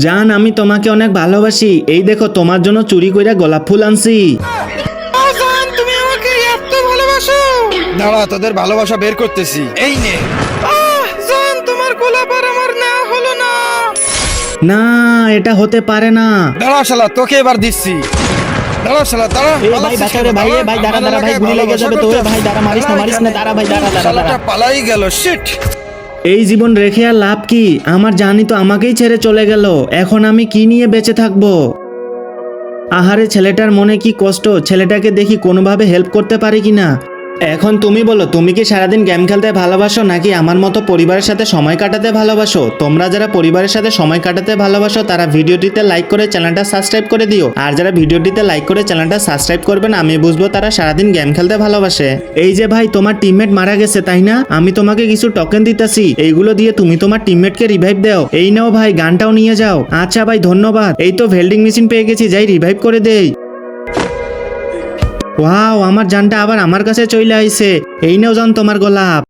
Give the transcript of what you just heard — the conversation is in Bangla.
জান আমি তোমাকে অনেক ভালোবাসি, এই দেখো তোমার জন্য চুরি কইরা গোলাপ ফুল আনছি। জান তুমি আমাকে এত ভালোবাসো। দাঁড়া তোদের ভালোবাসা বের করতেছি, এই নে। জান তোমার গোলাপ আর আমার না হলো না। না এটা হতে পারে না। দাঁড়া শালা তোকে এবার দিচ্ছি। দাঁড়া শালা দাঁড়া। এ ভাই বাঁচাও রে ভাই, এ ভাই দাঁড়া দাঁড়া ভাই, গুলি লেগে যাবে তো। এ ভাই দাঁড়া, মারিস না দাঁড়া ভাই, দাঁড়া দাঁড়া দাঁড়া। শালাটা পালাই গেল, শিট। এই জীবন রেখে আর লাভ কি? আমার জানি তো আমাকেই ছেড়ে চলে গেল, এখন আমি কি নিয়ে বেঁচে থাকবো? আহারে ছেলেটার মনে কি কষ্ট, ছেলেটাকে দেখি কোনোভাবে হেল্প করতে পারি কিনা। এখন তুমি বলো, তুমি কি সারাদিন গেম খেলতে ভালোবাসো নাকি আমার মতো পরিবারের সাথে সময় কাটাতে ভালোবাসো? তোমরা যারা পরিবারের সাথে সময় কাটাতে ভালোবাসো তারা ভিডিওটিতে লাইক করে চ্যানেলটা সাবস্ক্রাইব করে দিও, আর যারা ভিডিওটিতে লাইক করে চ্যানেলটা সাবস্ক্রাইব করবে না আমি বুঝবো তারা সারাদিন গেম খেলতে ভালোবাসে। এই যে ভাই তোমার টিমমেট মারা গেছে তাই না? আমি তোমাকে কিছু টোকেন দিতেছি, এইগুলো দিয়ে তুমি তোমার টিমমেটকে রিভাইভ দাও। এই নাও ভাই, গানটাও নিয়ে যাও। আচ্ছা ভাই ধন্যবাদ। এই তো ভেল্ডিং মেশিন পেয়ে গেছি, যাই রিভাইভ করে দেই। ওয়াও, আমার জানটা আবার আমার কাছে চলে আইছে। এই নাও জান তোমার গোলাপ।